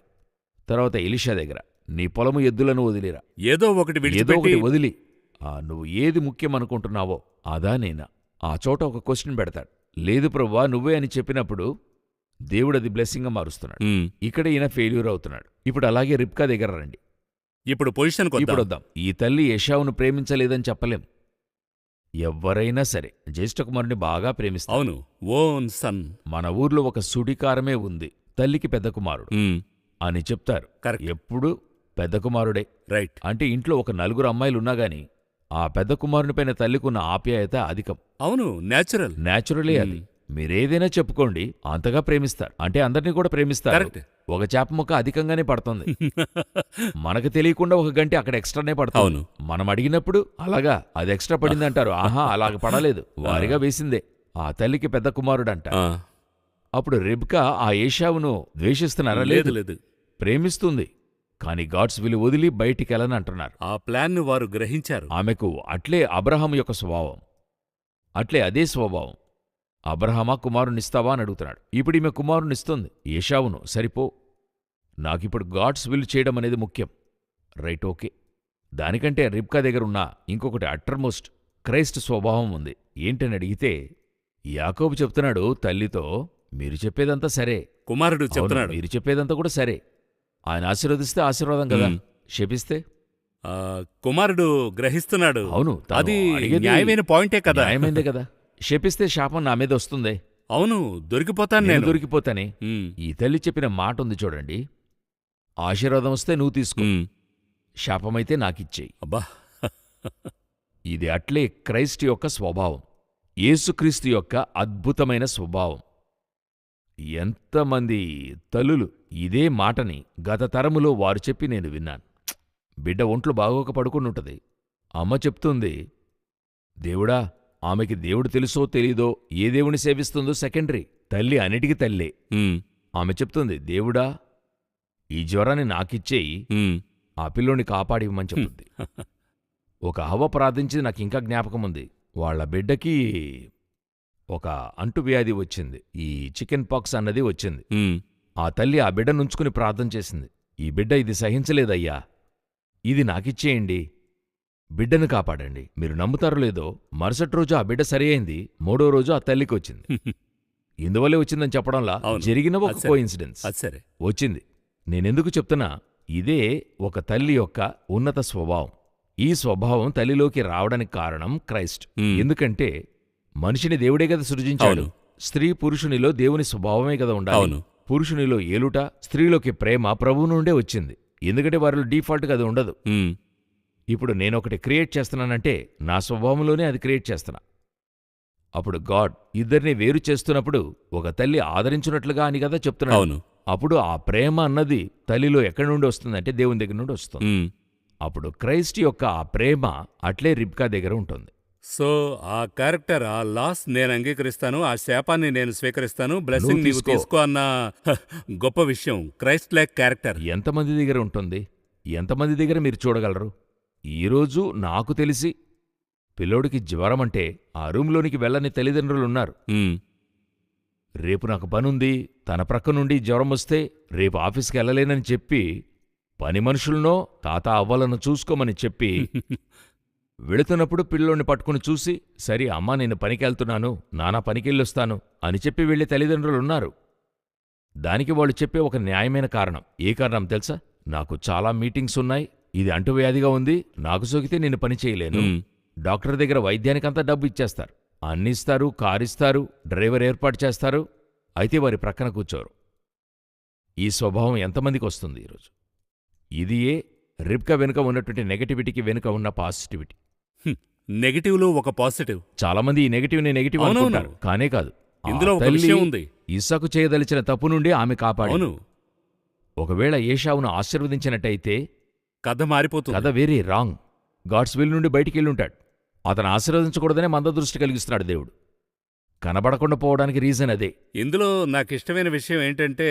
తర్వాత ఎలీషా దగ్గర, నీ పొలము ఎద్దులను వదిలిరా. ఏదో ఒకటి ఏదో విడిచిపెట్టి ఒకటి వదిలి నువ్వు ఏది ముఖ్యమనుకుంటున్నావో అదా నేనా. ఆ చోట ఒక క్వశ్చన్ పెడతాడు. లేదు ప్రభువా నువ్వే అని చెప్పినప్పుడు దేవుడు అది బ్లెస్సింగ్గా మారుస్తున్నాడు. ఉమ్, ఇక్కడ ఈయన ఫెయిల్యూర్ అవుతున్నాడు. ఇప్పుడు అలాగే రిబ్కా దగ్గర రండి. ఇప్పుడు పొజిషన్కి ఇప్పుడు వద్దాం. వద్దాం. ఈ తల్లి ఏశావును ప్రేమించలేదని చెప్పలేం. ఎవ్వరైనా సరే జ్యేష్ఠకుమారుని బాగా ప్రేమిస్తారు. అవును. Own son. మన ఊర్లో ఒక సుడికారమే ఉంది, తల్లికి పెద్ద కుమారుడు ఉమ్, అని చెప్తారు. కరెక్ట్. ఎప్పుడు పెద్ద కుమారుడే. రైట్. అంటే ఇంట్లో ఒక నలుగురు అమ్మాయిలున్నా గాని ఆ పెద్ద కుమారునిపైన తల్లికున్న ఆప్యాయత అధికం. అవును. న్యాచురల్. నేచురలే అది. మీరేదైనా చెప్పుకోండి, అంతగా ప్రేమిస్తారు. అంటే అందరినీ కూడా ప్రేమిస్తారు. కరెక్ట్. ఒక చేప ముక్క అధికంగానే పడుతుంది. మనకు తెలియకుండా ఒక గంట అక్కడ ఎక్స్ట్రానే పడుతుంది. అవును. మనం అడిగినప్పుడు అలాగా అది ఎక్స్ట్రా పడిందంటారు. ఆహా అలాగ పడలేదు, వారిగా వేసిందే. ఆ తల్లికి పెద్ద కుమారుడంట. ఆ, అప్పుడు రెబ్కా ఆ ఏశావును ద్వేషిస్తున్నారా? లేదు లేదు, లేదు. ప్రేమిస్తుంది. కాని గాడ్స్ విలు వదిలి బయటికెళ్ళని అంటున్నారు. ఆ ప్లాన్ను వారు గ్రహించారు. ఆమెకు అట్లే అబ్రహాము యొక్క స్వభావం, అట్లే అదే స్వభావం. అబ్రహామా కుమారునిస్తావా అని అడుగుతున్నాడు. ఇప్పుడు ఈమె కుమారునిస్తుంది, ఏశావును. సరిపో, నాకిప్పుడు గాడ్స్ విల్ చేయడం అనేది ముఖ్యం. Right, okay. దానికంటే రిబ్కా దగ్గరున్న ఇంకొకటి అట్టర్మోస్ట్ క్రైస్ట్ స్వభావం ఉంది. ఏంటని అడిగితే యాకోబు చెప్తున్నాడు తల్లితో, మీరు చెప్పేదంతా సరే, కుమారుడు అవును, చెప్తున్నాడు. మీరు చెప్పేదంతా కూడా సరే. ఆయన ఆశీర్వదిస్తే ఆశీర్వాదం కదా, ఉమ్. శపిస్తే ఆ, కుమారుడు గ్రహిస్తున్నాడు. అవును. తను అది అడిగేది న్యాయమైన పాయింటే కదా. న్యాయమైందే కదా. శపిస్తే శాపం నా మీద వస్తుందే, అవును. దొరికిపోతాను నేను నేను. దొరికిపోతానే. ఉమ్, ఈ తల్లి చెప్పిన మాట ఉంది చూడండి, ఆశీర్వాదం వస్తే నువ్వు తీసుకో, ఉమ్. శాపమైతే నాకిచ్చేయి. అబ్బా. ఇది అట్లే క్రైస్ట్ యొక్క స్వభావం, యేసుక్రీస్తు యొక్క అద్భుతమైన స్వభావం. ఎంతమంది తల్లులు ఇదే మాటని గత తరములో వారు చెప్పి నేను విన్నాను. బిడ్డ ఒంట్లో బాగోక పడుకునుంటది, అమ్మ చెప్తుంది, దేవుడా, ఆమెకి దేవుడు తెలుసో తెలీదో, ఏ దేవుని సేవిస్తుందో సెకండరీ, తల్లి అన్నిటికీ తల్లే. ఉమ్, ఆమె చెప్తుంది, దేవుడా, ఈ జ్వరాన్ని నాకిచ్చేయి, ఉమ్. ఆ పిల్లోని కాపాడివ్వమని చెప్తుంది. ఒక హవ్వ ప్రార్థించింది నాకింకా జ్ఞాపకముంది. వాళ్ళ బిడ్డకి ఒక అంటువ్యాధి వచ్చింది, ఈ చికెన్ పాక్స్ అన్నది వచ్చింది. ఉమ్, ఆ తల్లి ఆ బిడ్డనుంచుకుని ప్రార్థన చేసింది, ఈ బిడ్డ ఇది సహించలేదయ్యా, ఇది నాకిచ్చేయండి, బిడ్డను కాపాడండి. మీరు నమ్ముతారో లేదో, మరుసటి రోజు ఆ బిడ్డ సరి అయింది, మూడో రోజు ఆ తల్లికి వచ్చింది. ఇందువల్లే వచ్చిందని చెప్పడంలా అవును. జరిగిన ఒక అది సరే. కోఇన్సిడెన్స్ అది సరే. వచ్చింది. నేనెందుకు చెప్తున్నా, ఇదే ఒక తల్లి యొక్క ఉన్నత స్వభావం. ఈ స్వభావం తల్లిలోకి రావడానికి కారణం క్రైస్ట్. ఉమ్. ఎందుకంటే మనిషిని దేవుడే కదా సృజించాడు. అవును. స్త్రీ పురుషునిలో దేవుని స్వభావమే కదా ఉండాలి. అవును. పురుషునిలో ఏలుట, స్త్రీలోకి ప్రేమ ప్రభువు నుండే వచ్చింది. ఎందుకంటే వారిలో డీఫాల్ట్గా అది ఉండదు. ఉమ్, ఇప్పుడు నేనొకటి క్రియేట్ చేస్తున్నానంటే నా స్వభావంలోనే అది క్రియేట్ చేస్తున్నా. అప్పుడు గాడ్ ఇద్దరిని వేరు చేస్తున్నప్పుడు ఒక తల్లి ఆదరించినట్లుగా అని కదా చెప్తున్నాడు. అవును. అప్పుడు ఆ ప్రేమ అన్నది తల్లిలో ఎక్కడి నుండి వస్తుందంటే దేవుని దగ్గర నుండి వస్తుంది. ఉమ్. అప్పుడు క్రైస్ట్ యొక్క ఆ ప్రేమ అట్లే రిబ్కా దగ్గర ఉంటుంది. సో ఆ క్యారెక్టర్, ఆ లాస్ నేను అంగీకరిస్తాను, ఆ శాపాన్ని నేను స్వీకరిస్తాను, బ్లెస్సింగ్ నువ్వు నీవు తీసుకో. తీసుకో అన్న గొప్ప విషయం క్రైస్ట్ లైక్ క్యారెక్టర్. ఎంతమంది దగ్గర ఉంటుంది? ఎంతమంది దగ్గర మీరు చూడగలరు? ఈరోజు నాకు తెలిసి పిల్లోడికి జ్వరమంటే ఆ రూంలోనికి వెళ్ళని తల్లిదండ్రులున్నారు. ఉమ్, రేపు నాకు పనుంది, తన ప్రక్క నుండి జ్వరం వస్తే రేపు ఆఫీస్కి వెళ్ళలేనని చెప్పి పని మనుషులనో తాత అవ్వలను చూసుకోమని చెప్పి వెళుతున్నప్పుడు పిల్లోని పట్టుకుని చూసి, సరే అమ్మా నేను పనికెళ్తున్నాను, నానా పనికెళ్ళొస్తాను అని చెప్పి వెళ్ళే తల్లిదండ్రులున్నారు. దానికి వాళ్ళు చెప్పే ఒక న్యాయమైన కారణం. ఏ కారణం తెలుసా? నాకు చాలా మీటింగ్స్ ఉన్నాయి, ఇది అంటువ్యాధిగా ఉంది, నాకు సోకితే నేను పని చేయలేను. ఉమ్, డాక్టర్ దగ్గర వైద్యానికంతా డబ్బు ఇచ్చేస్తారు, అన్నిస్తారు, కారిస్తారు, డ్రైవర్ ఏర్పాటు చేస్తారు, అయితే వారి ప్రక్కన కూర్చోరు. ఈ స్వభావం ఎంతమందికి వస్తుంది ఈరోజు? ఇదియే రిబ్కా వెనుక ఉన్నటువంటి నెగటివిటీకి వెనుక ఉన్న పాజిటివిటీ. నెగటివ్లో ఒక పాజిటివ్. చాలామంది ఈ నెగటివ్ని నెగటివ్ అవునవును. అనుకుంటారు, కానే కాదు. ఆ ఇందులో ఒక తల్లి విషయం ఉంది. ఇస్సాకు చేయదలిచిన తప్పు నుండి ఆమె కాపాడు. అవును, ఒకవేళ ఏషావును ఆశీర్వదించినట్టయితే కథ మారిపోతుంది. కథ వేరే రాంగ్. గాడ్స్ విల్ నుండి బయటికెళ్ళుంటాడు. అతను ఆశీర్వదించకూడదనే మందదృష్టి కలిగిస్తున్నాడు దేవుడు. కనబడకుండా పోవడానికి రీజన్ అదే. ఇందులో నాకిష్టమైన విషయం ఏంటంటే,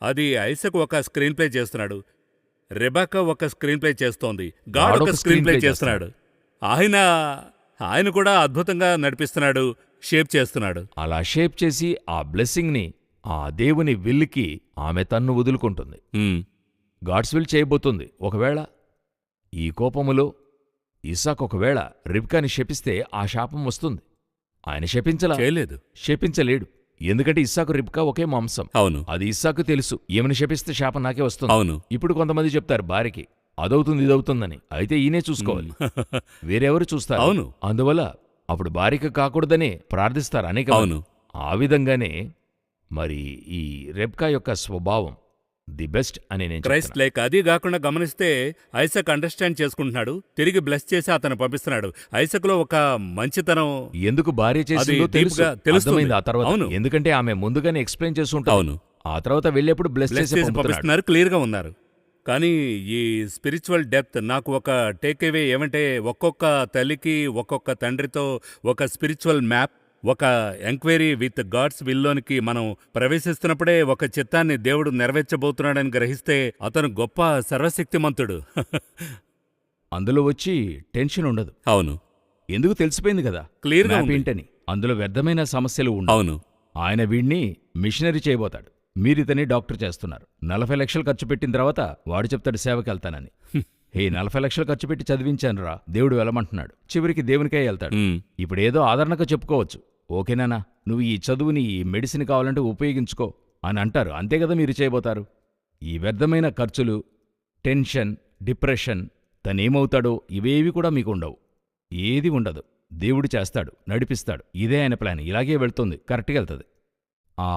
అది ఐసక్ ఒక స్క్రీన్ ప్లే చేస్తున్నాడు, రెబెక్కా ఒక స్క్రీన్ ప్లే చేస్తోంది, గాడ్ ఒక స్క్రీన్ ప్లే చేస్తున్నాడు. ఆయన కూడా అద్భుతంగా నడిపిస్తున్నాడు, షేప్ చేస్తున్నాడు. అలా షేప్ చేసి ఆ బ్లెస్సింగ్ని, ఆ దేవుని విల్లుకి ఆమె తన్ను వదులుకుంటుంది. ఉమ్, గాడ్స్ విల్ చేయబోతుంది. ఒకవేళ ఈ కోపములో ఇస్సాకు ఒకవేళ రిబ్కాని శపిస్తే ఆ శాపం వస్తుంది. ఆయన చేయలేదు. శపించలేడు. ఎందుకంటే ఇస్సాకు రిబ్కా ఒకే మాంసం. అవును, అది ఇస్సాకు తెలుసు, ఏమని శపిస్తే శాపం నాకే వస్తుంది. అవును. ఇప్పుడు కొంతమంది చెప్తారు భార్యకి అదవుతుంది ఇదవుతుందని, అయితే ఈయనే చూసుకోవాలి, వేరెవరు చూస్తారు? అవును. అందువల్ల అప్పుడు భార్యకు కాకూడదనే ప్రార్థిస్తారు అనేక మంది. అవును. ఆ విధంగానే మరి ఈ రెబ్కా యొక్క స్వభావం ది బెస్ట్ అని నేను క్రైస్ట్ చెప్తున్నా. లైక్. అది కాకుండా గమనిస్తే ఐసక్ అండర్స్టాండ్ చేసుకుంటున్నాడు, తిరిగి బ్లెస్ చేసి అతను పంపిస్తున్నాడు. ఐసక్లో ఒక మంచితనం. ఎందుకు భార్య చేసిందో అది డీప్గా తెలుస్తుంది. తెలుస్తుంది. ఆ తర్వాత అవును. ఎందుకంటే ఆమె ముందుగానే ఎక్స్ప్లెయిన్ చేసి ఉంటారు. అవును, ఆ తర్వాత వెళ్ళేప్పుడు బ్లెస్ బ్లెస్ చేసి చేసి పంపుతున్నాడు. పంపిస్తున్నారు, క్లియర్గా ఉన్నారు. కానీ ఈ స్పిరిచువల్ డెప్త్ నాకు ఒక టేక్ అవే ఏమంటే, ఒక్కొక్క తల్లికి ఒక్కొక్క తండ్రితో ఒక స్పిరిచువల్ మ్యాప్, ఒక ఎంక్వైరీ విత్ గాడ్స్ విల్లోనికి మనం ప్రవేశిస్తున్నప్పుడే ఒక చిత్తాన్ని దేవుడు నెరవేర్చబోతున్నాడని గ్రహిస్తే అతను గొప్ప సర్వశక్తిమంతుడు. అందులో వచ్చి టెన్షన్ ఉండదు. అవును, ఎందుకు తెలిసిపోయింది కదా క్లియర్గా మ్యాప్ ఉంది. ఏంటని. అందులో వ్యర్థమైన సమస్యలు ఉండవు. అవును, ఆయన వీణ్ణి మిషనరీ చేయబోతాడు, మీరితని డాక్టర్ చేస్తున్నారు. 40 లక్షలు ఖర్చు పెట్టిన తర్వాత వాడు చెప్తాడు సేవకి వెళ్తానని. హే 40 లక్షలు ఖర్చు పెట్టి చదివించానురా, దేవుడు వెళ్ళమంటున్నాడు. చివరికి దేవునికే వెళ్తాడు. ఉమ్, ఇప్పుడేదో ఆదరణగా చెప్పుకోవచ్చు, ఓకేనానా నువ్వు ఈ చదువుని ఈ మెడిసిన్ కావాలంటే ఉపయోగించుకో అని అంటారు. అంతే కదా మీరు చేయబోతారు. ఈ వ్యర్థమైన ఖర్చులు, టెన్షన్, డిప్రెషన్, తనేమవుతాడో ఇవేవి కూడా మీకు ఉండవు. ఏది ఉండదు. దేవుడు చేస్తాడు, నడిపిస్తాడు. ఇదే ఆయన ప్లాన్. ఇలాగే వెళ్తుంది, కరెక్ట్గా వెళ్తుంది. ఆ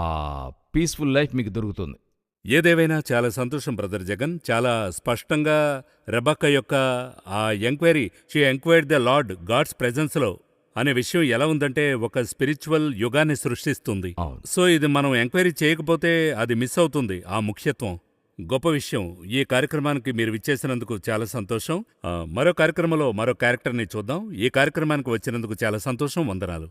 పీస్ఫుల్ లైఫ్ మీకు దొరుకుతుంది. ఏదేవైనా చాలా సంతోషం బ్రదర్ జగన్. చాలా స్పష్టంగా రెబెక్కా యొక్క ఆ enquiry, she enquired the Lord God's ప్రెజెన్స్లో అనే విషయం ఎలా ఉందంటే ఒక స్పిరిచువల్ యుగాన్ని సృష్టిస్తుంది. అవును. సో ఇది మనం ఎంక్వైరీ చేయకపోతే అది మిస్ అవుతుంది ఆ ముఖ్యత్వం. గొప్ప విషయం. ఈ కార్యక్రమానికి మీరు విచ్చేసినందుకు చాలా సంతోషం. మరో కార్యక్రమంలో మరో క్యారెక్టర్ని చూద్దాం. ఈ కార్యక్రమానికి వచ్చినందుకు చాలా సంతోషం. వందనాలు.